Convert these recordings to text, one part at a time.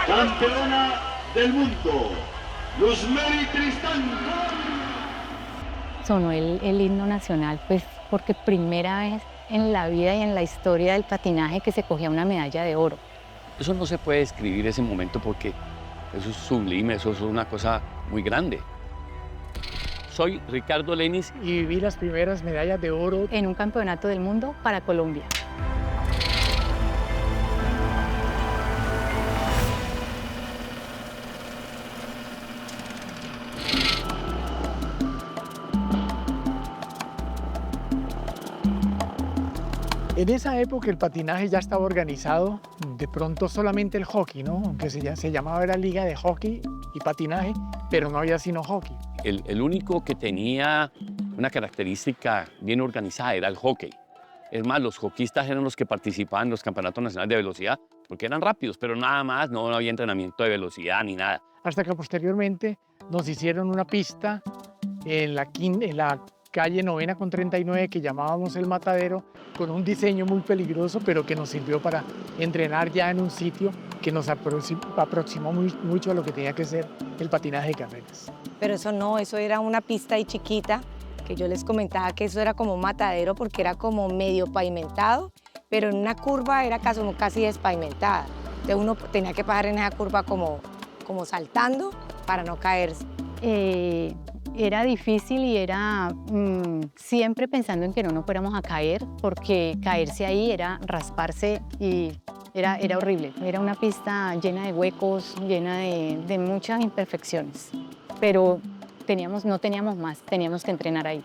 Campeona del mundo, Luzmeri Tristán. Sonó el himno nacional, pues porque primera vez en la vida y en la historia del patinaje que se cogía una medalla de oro. Eso no se puede describir ese momento porque eso es sublime, eso es una cosa muy grande. Soy Ricardo Lenis y viví las primeras medallas de oro en un campeonato del mundo para Colombia. En esa época el patinaje ya estaba organizado, de pronto solamente el hockey, ¿no? Aunque se llamaba era Liga de Hockey y Patinaje, pero no había sino hockey. El único que tenía una característica bien organizada era el hockey. Es más, los hockeyistas eran los que participaban en los campeonatos nacionales de velocidad, porque eran rápidos, pero nada más, no había entrenamiento de velocidad ni nada. Hasta que posteriormente nos hicieron una pista en la calle 9ª con 39 que llamábamos El Matadero, con un diseño muy peligroso, pero que nos sirvió para entrenar ya en un sitio que nos aproximó mucho a lo que tenía que ser el patinaje de carreras. Pero eso no, eso era una pista ahí chiquita, que yo les comentaba que eso era como un matadero porque era como medio pavimentado, pero en una curva era casi despavimentada. Entonces uno tenía que pasar en esa curva como saltando para no caerse. Era difícil y era siempre pensando en que no nos fuéramos a caer, porque caerse ahí era rasparse y era horrible. Era una pista llena de huecos, llena de muchas imperfecciones, pero no teníamos más, teníamos que entrenar ahí.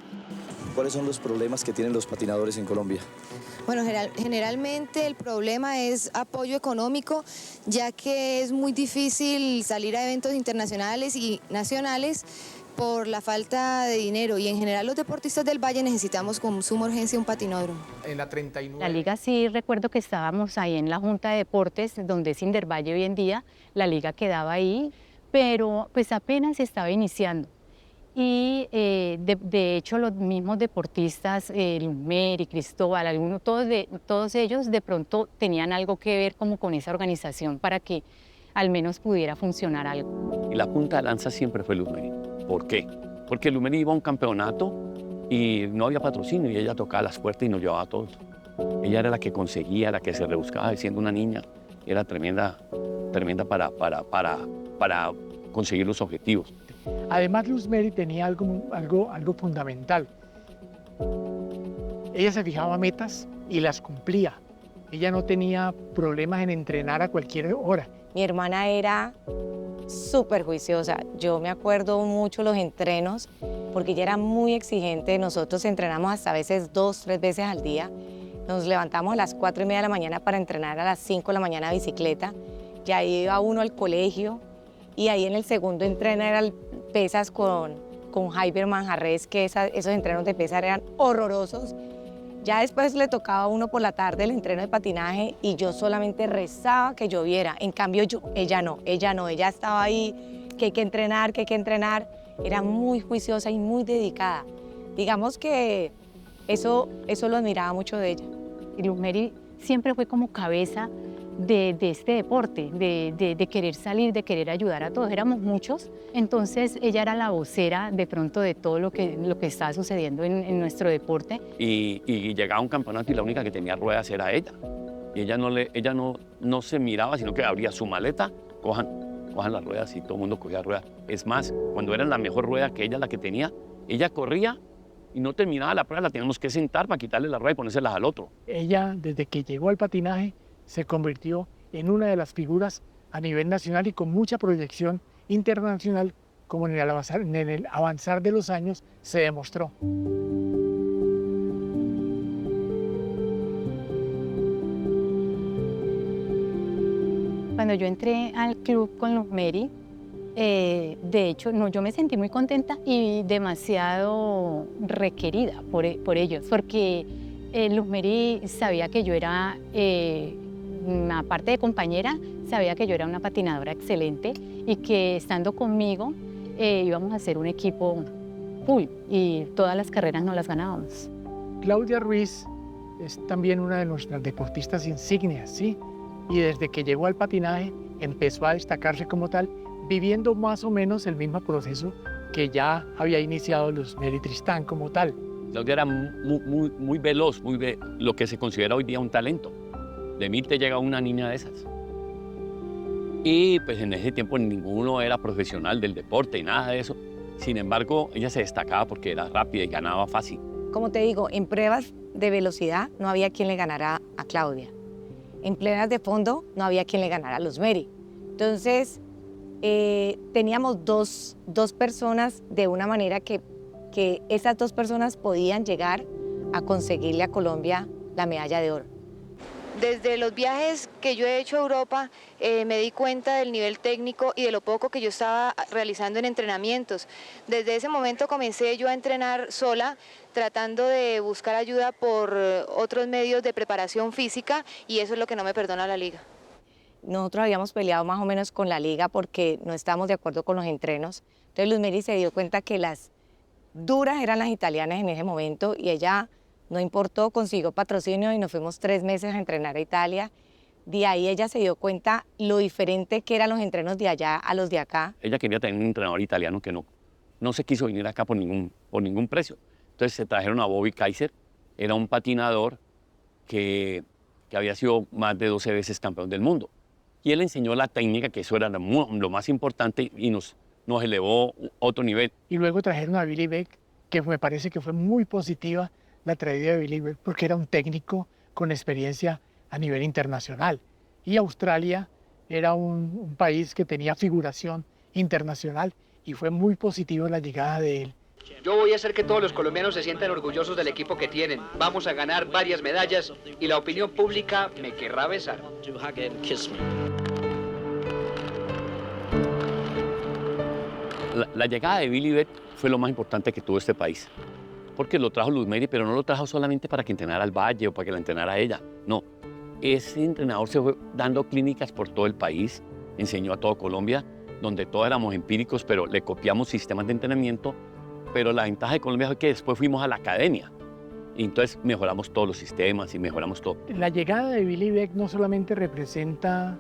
¿Cuáles son los problemas que tienen los patinadores en Colombia? Bueno, generalmente el problema es apoyo económico, ya que es muy difícil salir a eventos internacionales y nacionales por la falta de dinero, y en general los deportistas del Valle necesitamos con suma urgencia un patinódromo. En la 39. La liga sí recuerdo que estábamos ahí en la Junta de Deportes, donde es Indervalle hoy en día, la liga quedaba ahí, pero pues apenas estaba iniciando. Y de hecho los mismos deportistas, Luzmeri, Cristóbal, todos ellos de pronto tenían algo que ver como con esa organización para que al menos pudiera funcionar algo. Y la punta de lanza siempre fue Luzmeri. ¿Por qué? Porque Luzmeri iba a un campeonato y no había patrocinio y ella tocaba las puertas y nos llevaba a todos. Ella era la que conseguía, la que se rebuscaba, siendo una niña. Era tremenda para conseguir los objetivos. Además, Luzmeri tenía algo fundamental. Ella se fijaba metas y las cumplía. Ella no tenía problemas en entrenar a cualquier hora. Mi hermana era súper juiciosa. Yo me acuerdo mucho los entrenos porque ella era muy exigente. Nosotros entrenamos hasta a veces 2, 3 veces al día. Nos levantamos a las 4:30 de la mañana para entrenar a las 5 de la mañana bicicleta. Ya iba uno al colegio y ahí en el segundo entreno eran pesas con Jaiber Manjarres, que esos entrenos de pesas eran horrorosos. Ya después le tocaba a uno por la tarde el entreno de patinaje y yo solamente rezaba que lloviera. En cambio ella no, ella estaba ahí, que hay que entrenar, que hay que entrenar. Era muy juiciosa y muy dedicada. Digamos que eso lo admiraba mucho de ella. Y Luzmeri siempre fue como cabeza de este deporte, de querer salir, de querer ayudar a todos. Éramos muchos, entonces ella era la vocera de pronto de todo lo que estaba sucediendo en nuestro deporte. Y llegaba a un campeonato y la única que tenía ruedas era ella. Y ella no se miraba, sino que abría su maleta, cojan las ruedas, y todo el mundo cogía ruedas. Es más, cuando era la mejor rueda que ella, la que tenía, ella corría y no terminaba la prueba, la teníamos que sentar para quitarle la rueda y ponérselas al otro. Ella, desde que llegó al patinaje, se convirtió en una de las figuras a nivel nacional y con mucha proyección internacional como en el avanzar de los años se demostró. Cuando yo entré al club con los Mary, de hecho, no, yo me sentí muy contenta y demasiado requerida por ellos, porque Luz Mary sabía que yo era, aparte de compañera, sabía que yo era una patinadora excelente y que estando conmigo íbamos a hacer un equipo full y todas las carreras nos las ganábamos. Claudia Ruiz es también una de nuestras deportistas insignias, ¿sí? Y desde que llegó al patinaje empezó a destacarse como tal, viviendo más o menos el mismo proceso que ya había iniciado Luz Mary Tristán como tal. Claudia era muy veloz, lo que se considera hoy día un talento. De mí te llega una niña de esas. Y pues en ese tiempo ninguno era profesional del deporte, nada de eso. Sin embargo, ella se destacaba porque era rápida y ganaba fácil. Como te digo, en pruebas de velocidad no había quien le ganara a Claudia. En pruebas de fondo no había quien le ganara a Luz Mary. Entonces, teníamos dos personas de una manera que esas dos personas podían llegar a conseguirle a Colombia la medalla de oro. Desde los viajes que yo he hecho a Europa, me di cuenta del nivel técnico y de lo poco que yo estaba realizando en entrenamientos. Desde ese momento comencé yo a entrenar sola, tratando de buscar ayuda por otros medios de preparación física, y eso es lo que no me perdona la liga. Nosotros habíamos peleado más o menos con la liga porque no estábamos de acuerdo con los entrenos. Entonces Luz Mary se dio cuenta que las duras eran las italianas en ese momento y ella, no importó, consiguió patrocinio y nos fuimos 3 meses a entrenar a Italia. De ahí ella se dio cuenta lo diferente que eran los entrenos de allá a los de acá. Ella quería tener un entrenador italiano que no se quiso venir acá por ningún precio. Entonces se trajeron a Bobby Kaiser, era un patinador que había sido más de 12 veces campeón del mundo. Y él enseñó la técnica, que eso era lo más importante, y nos elevó a otro nivel. Y luego trajeron a Billy Beck, que me parece que fue muy positiva la traída de Billy Beck, porque era un técnico con experiencia a nivel internacional. Y Australia era un país que tenía figuración internacional y fue muy positiva la llegada de él. Yo voy a hacer que todos los colombianos se sientan orgullosos del equipo que tienen. Vamos a ganar varias medallas y la opinión pública me querrá besar. La llegada de Billy Beck fue lo más importante que tuvo este país. Porque lo trajo Luz Mary, pero no lo trajo solamente para que entrenara al Valle o para que la entrenara a ella. No, ese entrenador se fue dando clínicas por todo el país, enseñó a todo Colombia, donde todos éramos empíricos, pero le copiamos sistemas de entrenamiento. Pero la ventaja de Colombia fue que después fuimos a la academia y entonces mejoramos todos los sistemas y mejoramos todo. La llegada de Billy Beck no solamente representa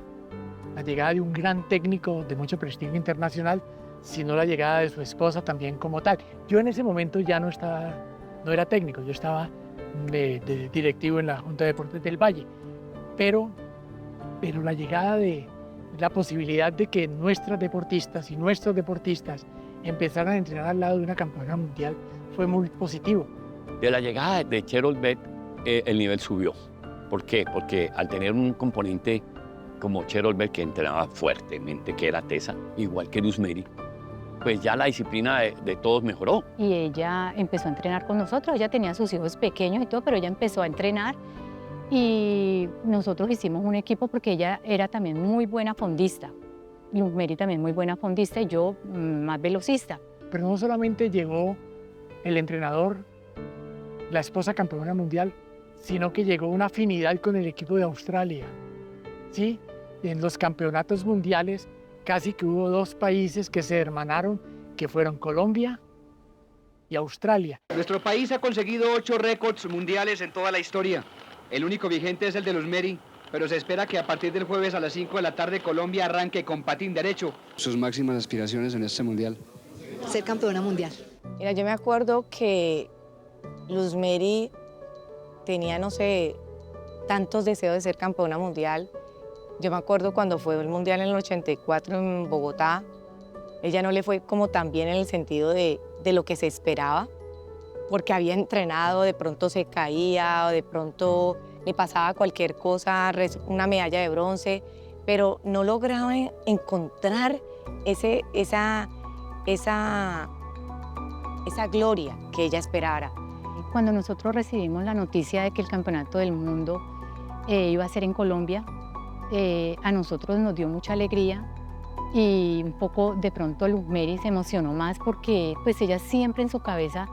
la llegada de un gran técnico de mucho prestigio internacional, sino la llegada de su esposa también como tal. Yo en ese momento ya no era técnico, yo estaba de directivo en la Junta de Deportes del Valle, pero la llegada de la posibilidad de que nuestras deportistas y nuestros deportistas empezaran a entrenar al lado de una campeona mundial fue muy positivo. De la llegada de Cheryl Beck, el nivel subió. ¿Por qué? Porque al tener un componente como Cheryl Beck, que entrenaba fuertamente, que era tesa, igual que Luz Mary, pues ya la disciplina de todos mejoró. Y ella empezó a entrenar con nosotros, ella tenía sus hijos pequeños y todo, pero ella empezó a entrenar y nosotros hicimos un equipo porque ella era también muy buena fondista. Luz Mary también muy buena fondista y yo más velocista. Pero no solamente llegó el entrenador, la esposa campeona mundial, sino que llegó una afinidad con el equipo de Australia. ¿Sí? En los campeonatos mundiales casi que hubo 2 países que se hermanaron, que fueron Colombia y Australia. Nuestro país ha conseguido 8 récords mundiales en toda la historia. El único vigente es el de Luz Mary, pero se espera que a partir del jueves a las 5 de la tarde Colombia arranque con patín derecho. Sus máximas aspiraciones en este mundial. Ser campeona mundial. Mira, yo me acuerdo que Luz Mary tenía, no sé, tantos deseos de ser campeona mundial. Yo me acuerdo cuando fue el mundial en el 84 en Bogotá, ella no le fue como tan bien en el sentido de lo que se esperaba, porque había entrenado, de pronto se caía, o de pronto le pasaba cualquier cosa, una medalla de bronce, pero no lograba encontrar esa esa gloria que ella esperara. Cuando nosotros recibimos la noticia de que el Campeonato del Mundo iba a ser en Colombia, a nosotros nos dio mucha alegría y un poco de pronto Luz Mary se emocionó más porque pues ella siempre en su cabeza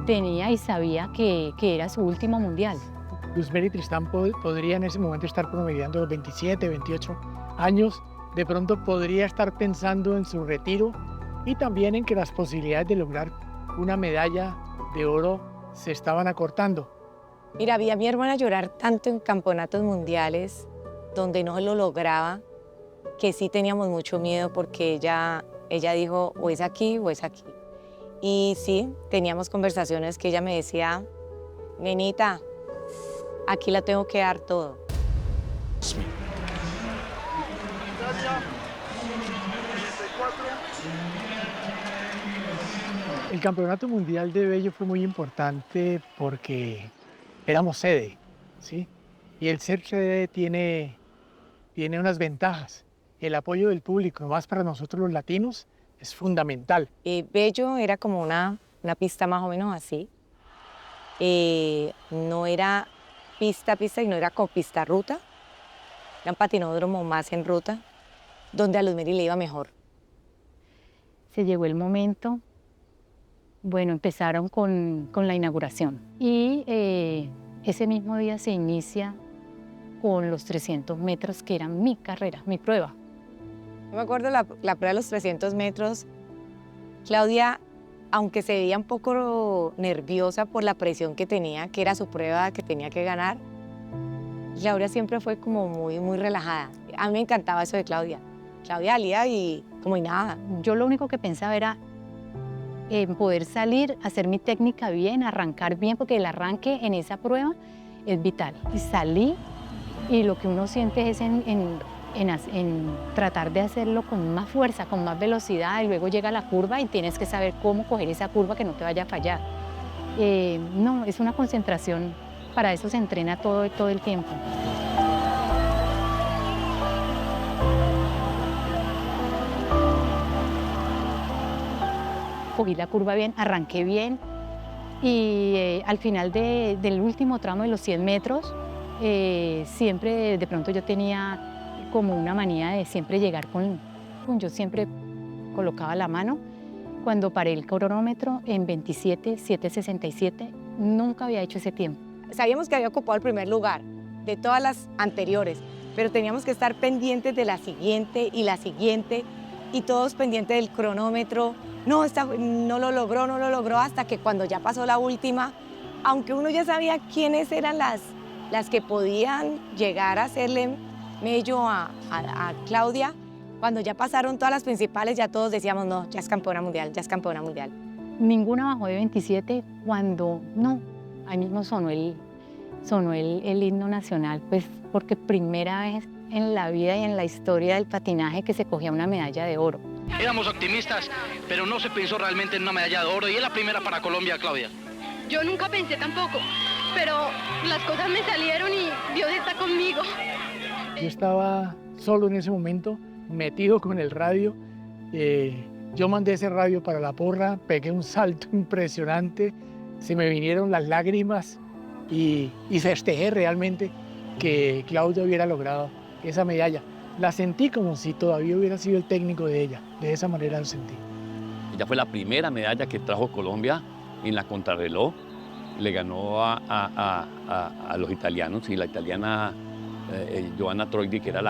tenía y sabía que era su último mundial. Luz Mary Tristán podría en ese momento estar promediando los 27, 28 años, de pronto podría estar pensando en su retiro y también en que las posibilidades de lograr una medalla de oro se estaban acortando. Mira, vi a mi hermana llorar tanto en campeonatos mundiales donde no lo lograba, que sí teníamos mucho miedo porque ella dijo o es aquí o es aquí. Y sí, teníamos conversaciones que ella me decía, nenita, aquí la tengo que dar todo. El Campeonato Mundial de Bello fue muy importante porque éramos sede, ¿sí? Y el ser sede tiene unas ventajas. El apoyo del público, más para nosotros los latinos, es fundamental. Bello era como una pista más o menos así. No era pista, y no era como pista-ruta. Era un patinódromo más en ruta, donde a Luz Mary le iba mejor. Se llegó el momento, bueno, empezaron con la inauguración y ese mismo día se inicia con los 300 metros, que eran mi carrera, mi prueba. Yo me acuerdo la prueba de los 300 metros, Claudia, aunque se veía un poco nerviosa por la presión que tenía, que era su prueba que tenía que ganar, Claudia siempre fue como muy relajada. A mí me encantaba eso de Claudia. Claudia salía y como y nada. Yo lo único que pensaba era en poder salir, hacer mi técnica bien, arrancar bien, porque el arranque en esa prueba es vital. Y salí y lo que uno siente es en tratar de hacerlo con más fuerza, con más velocidad, y luego llega la curva y tienes que saber cómo coger esa curva que no te vaya a fallar. No, es una concentración, para eso se entrena todo el tiempo. Cogí la curva bien, arranqué bien y al final del último tramo de los 100 metros, siempre de pronto yo tenía como una manía de siempre llegar yo siempre colocaba la mano. Cuando paré el cronómetro en 27:7:67, nunca había hecho ese tiempo. Sabíamos que había ocupado el primer lugar de todas las anteriores, pero teníamos que estar pendientes de la siguiente y todos pendientes del cronómetro. No, no lo logró hasta que cuando ya pasó la última, aunque uno ya sabía quiénes eran las que podían llegar a hacerle mello a Claudia, cuando ya pasaron todas las principales ya todos decíamos, no, ya es campeona mundial, ya es campeona mundial. Ninguna bajó de 27 cuando, no, ahí mismo sonó el himno nacional, pues porque primera vez en la vida y en la historia del patinaje que se cogía una medalla de oro. Éramos optimistas, pero no se pensó realmente en una medalla de oro y es la primera para Colombia, Claudia. Yo nunca pensé tampoco, pero las cosas me salieron y Dios está conmigo. Yo estaba solo en ese momento, metido con el radio. Yo mandé ese radio para la porra, pegué un salto impresionante, se me vinieron las lágrimas y festejé realmente que Claudia hubiera logrado esa medalla. La sentí como si todavía hubiera sido el técnico de ella, de esa manera lo sentí. Ella fue la primera medalla que trajo Colombia en la contrarreloj. Le ganó a los italianos y la italiana Johanna Troidi, que era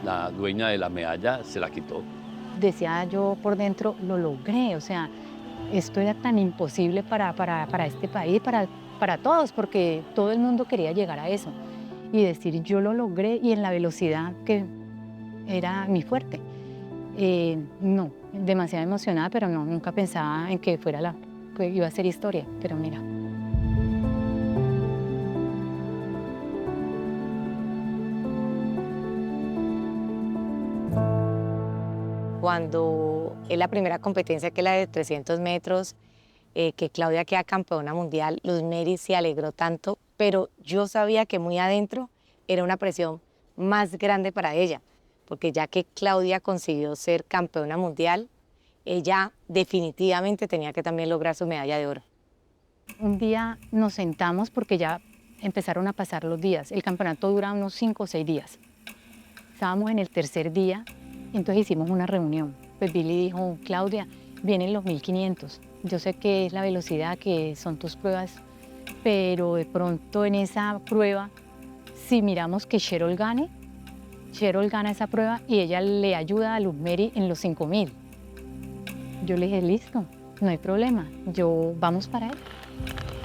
la dueña de la medalla, se la quitó. Decía yo por dentro, lo logré, o sea, esto era tan imposible para este país, para todos, porque todo el mundo quería llegar a eso. Y decir, yo lo logré y en la velocidad que era mi fuerte. No, demasiado emocionada, pero no, nunca pensaba en que que iba a ser historia, pero mira. Cuando es la primera competencia, que es la de 300 metros, que Claudia queda campeona mundial, Luz Mary se alegró tanto, pero yo sabía que muy adentro era una presión más grande para ella, porque ya que Claudia consiguió ser campeona mundial, ella definitivamente tenía que también lograr su medalla de oro. Un día nos sentamos porque ya empezaron a pasar los días. El campeonato dura unos 5 o 6 días. Estábamos en el tercer día, entonces hicimos una reunión. Pues Billy dijo, Claudia, vienen los 1500. Yo sé que es la velocidad, que son tus pruebas, pero de pronto en esa prueba, si miramos que Cheryl gana esa prueba y ella le ayuda a Luz Mary en los 5000. Yo le dije, listo, no hay problema, vamos para él.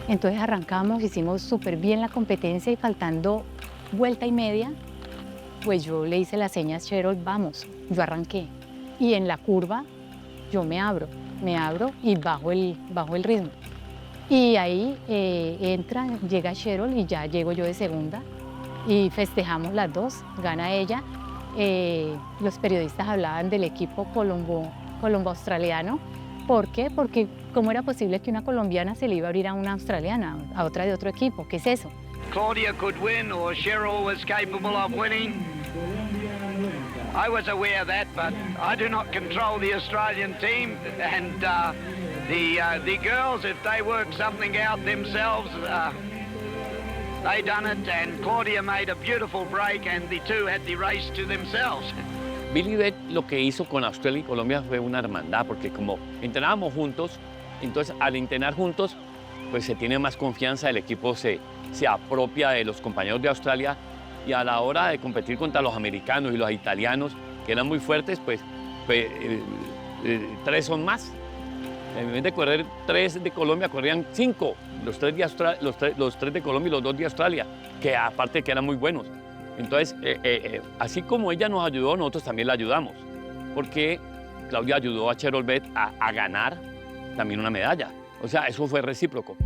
Entonces arrancamos, hicimos súper bien la competencia y faltando vuelta y media, pues yo le hice las señas a Cheryl, vamos, yo arranqué. Y en la curva yo me abro y bajo el ritmo. Y ahí llega Cheryl y ya llego yo de segunda y festejamos las dos, gana ella. Los periodistas hablaban del equipo colombo-australiano. ¿Por qué? Porque ¿cómo era posible que una colombiana se le iba a abrir a una australiana, a otra de otro equipo? ¿Qué es eso? Claudia could win or Cheryl was capable of winning. I was aware of that, but I do not control the Australian team, and the girls, if they work something out themselves, they done it, and Claudia made a beautiful break, and the two had the race to themselves. Billy Beth lo que hizo con Australia y Colombia fue una hermandad, porque como entrenábamos juntos, entonces al entrenar juntos, pues se tiene más confianza, el equipo se apropia de los compañeros de Australia, y a la hora de competir contra los americanos y los italianos, que eran muy fuertes, pues 3 son más. En vez de correr 3 de Colombia, corrían 5, los 3 de Colombia y los 2 de Australia, que aparte que eran muy buenos. Entonces, así como ella nos ayudó, nosotros también la ayudamos, porque Claudia ayudó a Cheryl Beth a ganar también una medalla. O sea, eso fue recíproco.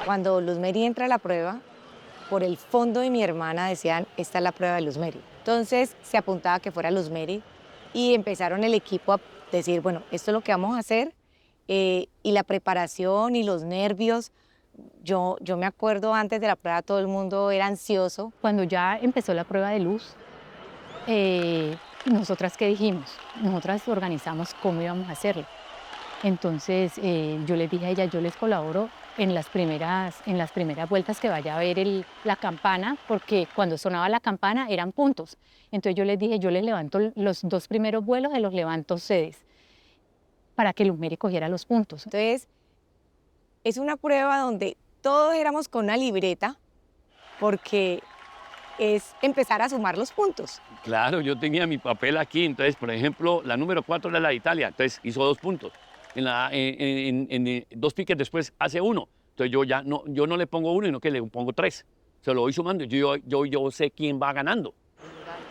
Cuando Luz Mary entra a la prueba, por el fondo de mi hermana decían, esta es la prueba de Luz Mary. Entonces se apuntaba que fuera Luz Mary y empezaron el equipo a decir, bueno, esto es lo que vamos a hacer, y la preparación y los nervios. Yo me acuerdo antes de la prueba todo el mundo era ansioso. Cuando ya empezó la prueba de Luz, ¿nosotras qué dijimos? Nosotras organizamos cómo íbamos a hacerlo. Entonces yo les dije a ella, yo les colaboro en las primeras vueltas que vaya a ver la campana, porque cuando sonaba la campana eran puntos. Entonces yo les dije, yo les levanto los 2 primeros vuelos, los levanto ustedes, para que Luz Mary cogiera los puntos. Entonces es una prueba donde todos éramos con una libreta, porque es empezar a sumar los puntos. Claro, yo tenía mi papel aquí, entonces, por ejemplo, la número 4 era la de Italia, entonces hizo 2 puntos. En 2 piques después hace 1. Entonces yo no le pongo 1, sino que le pongo 3. Se lo voy sumando, yo sé quién va ganando.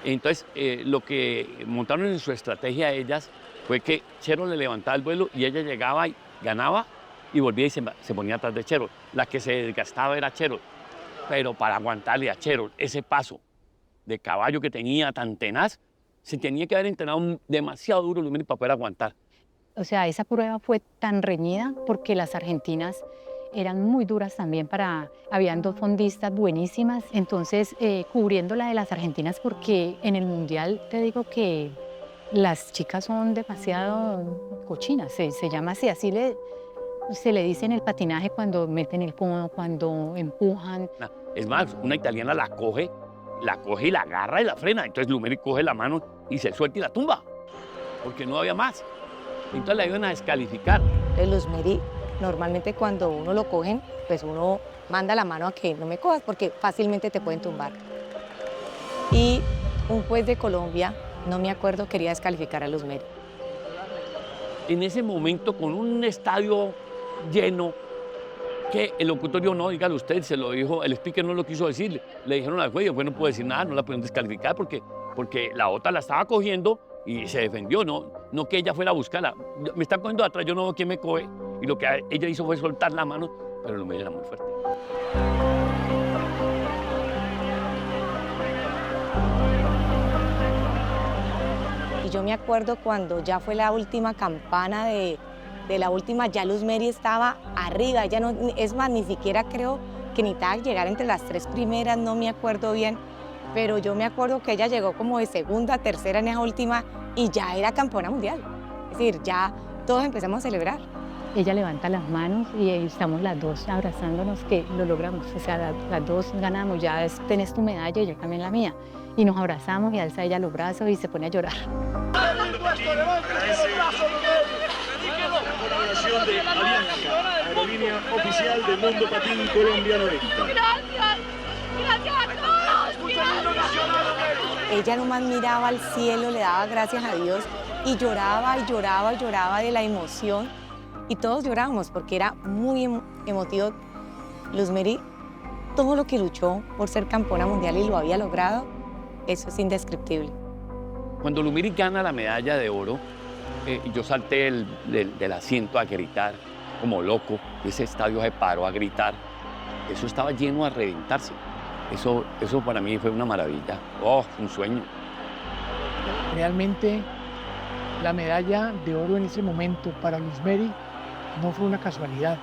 Entonces, lo que montaron en su estrategia ellas fue que Cheryl le levantaba el vuelo y ella llegaba y ganaba y volvía y se ponía atrás de Cheryl. La que se desgastaba era Cheryl. Pero para aguantarle a Cheryl ese paso de caballo que tenía tan tenaz, se tenía que haber entrenado demasiado duro Luz Mary para poder aguantar. O sea, esa prueba fue tan reñida porque las argentinas eran muy duras también habían 2 fondistas buenísimas, entonces cubriendo la de las argentinas, porque en el mundial te digo que las chicas son demasiado cochinas, se llama así, se le dice en el patinaje cuando meten el codo, cuando empujan. Es más, una italiana la coge y la agarra y la frena, entonces Luz Mary coge la mano y se suelta y la tumba, porque no había más. Entonces la iban a descalificar. Luz Mary, normalmente cuando uno lo cogen, pues uno manda la mano a que no me cojas porque fácilmente te pueden tumbar. Y un juez de Colombia, no me acuerdo, quería descalificar a Luz Mary. En ese momento, con un estadio lleno, que el locutorio no, dígale usted, se lo dijo, el speaker no lo quiso decir, le dijeron al juez, pues no puedo decir nada, no la pueden descalificar porque la otra la estaba cogiendo y se defendió, no que ella fuera a buscarla. Me está cogiendo de atrás, yo no veo quién me coge. Y lo que ella hizo fue soltar la mano, pero Luz Mary era muy fuerte. Y yo me acuerdo cuando ya fue la última campana de la última, ya Luz Mary estaba arriba. Ella no, es más, ni siquiera creo que necesitaba llegar entre las 3 primeras, no me acuerdo bien, pero yo me acuerdo que ella llegó como de segunda, tercera en esa última y ya era campeona mundial. Es decir, ya todos empezamos a celebrar. Ella levanta las manos y estamos las dos abrazándonos, que lo logramos. O sea, las dos ganamos, ya tenés tu medalla y yo también la mía. Y nos abrazamos y alza ella los brazos y se pone a llorar. La colaboración de Avianca, aerolínea oficial del Mundo Patín Colombia 90. Gracias a todos. Ella nomás miraba al cielo, le daba gracias a Dios y lloraba y lloraba y lloraba de la emoción. Y todos llorábamos porque era muy emotivo. Luz Mary, todo lo que luchó por ser campeona mundial y lo había logrado, eso es indescriptible. Cuando Luz Mary gana la medalla de oro, yo salté del asiento a gritar como loco. Ese estadio se paró a gritar. Eso estaba lleno a reventarse. Eso para mí fue una maravilla. Oh, un sueño. Realmente la medalla de oro en ese momento para Luz Mary no fue una casualidad.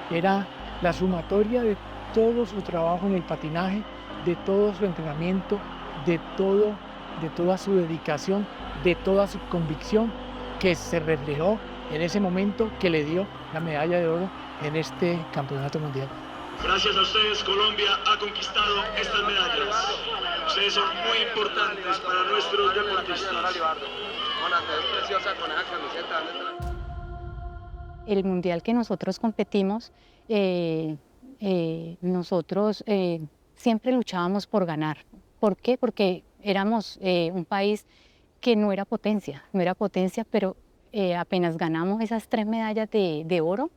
Era la sumatoria de todo su trabajo en el patinaje, de todo su entrenamiento, de toda su dedicación, de toda su convicción que se reflejó en ese momento que le dio la medalla de oro en este campeonato mundial. Gracias a ustedes, Colombia ha conquistado estas medallas. Ustedes son muy importantes para nuestros deportistas. El mundial que nosotros competimos, nosotros siempre luchábamos por ganar. ¿Por qué? Porque éramos un país que no era potencia, pero apenas ganamos esas 3 medallas de oro,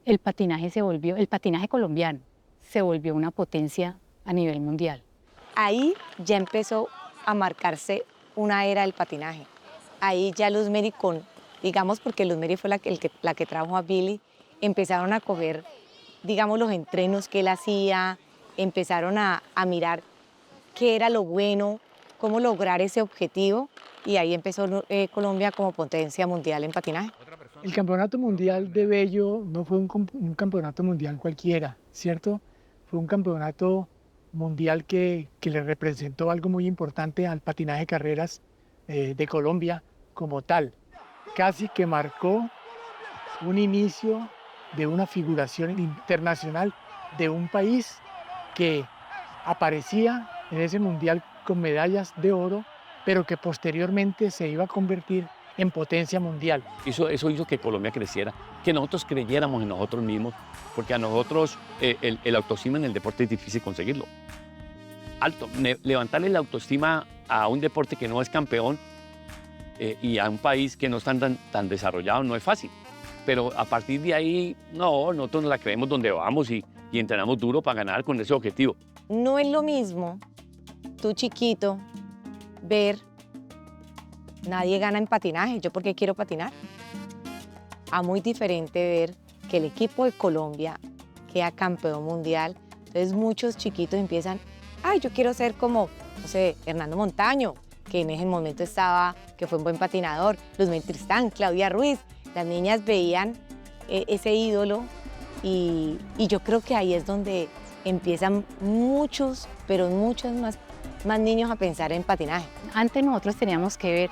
el patinaje colombiano se volvió una potencia a nivel mundial. Ahí ya empezó a marcarse una era del patinaje. Ahí ya Luz Mary digamos porque Luz Mary fue la que trajo a Billy, empezaron a coger, digamos, los entrenos que él hacía, empezaron a mirar qué era lo bueno, cómo lograr ese objetivo, y ahí empezó Colombia como potencia mundial en patinaje. El Campeonato Mundial de Bello no fue un campeonato mundial cualquiera, ¿cierto? Fue un campeonato mundial que le representó algo muy importante al patinaje de carreras de Colombia como tal. Casi que marcó un inicio de una figuración internacional de un país que aparecía en ese mundial con medallas de oro, pero que posteriormente se iba a convertir en potencia mundial. Eso hizo que Colombia creciera, que nosotros creyéramos en nosotros mismos, porque a nosotros el autoestima en el deporte es difícil conseguirlo. Levantarle la autoestima a un deporte que no es campeón y a un país que no está tan desarrollado no es fácil. Pero a partir de ahí, nosotros nos la creemos donde vamos y entrenamos duro para ganar con ese objetivo. No es lo mismo, tú chiquito, ver, nadie gana en patinaje, ¿yo por qué quiero patinar? A muy diferente ver que el equipo de Colombia queda campeón mundial, entonces muchos chiquitos empiezan, ay, yo quiero ser como, no sé, Hernando Montaño, que en ese momento que fue un buen patinador, Luz Mary Tristán, Claudia Ruiz. Las niñas veían ese ídolo y yo creo que ahí es donde empiezan muchos, pero muchos más niños a pensar en patinaje. Antes nosotros teníamos que ver,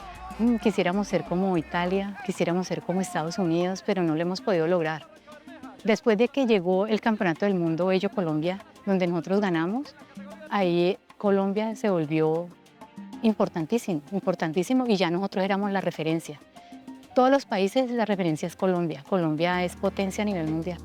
quisiéramos ser como Italia, quisiéramos ser como Estados Unidos, pero no lo hemos podido lograr. Después de que llegó el Campeonato del Mundo Bello Colombia, donde nosotros ganamos, ahí Colombia se volvió importantísimo y ya nosotros éramos la referencia. Todos los países la referencia es Colombia. Colombia es potencia a nivel mundial.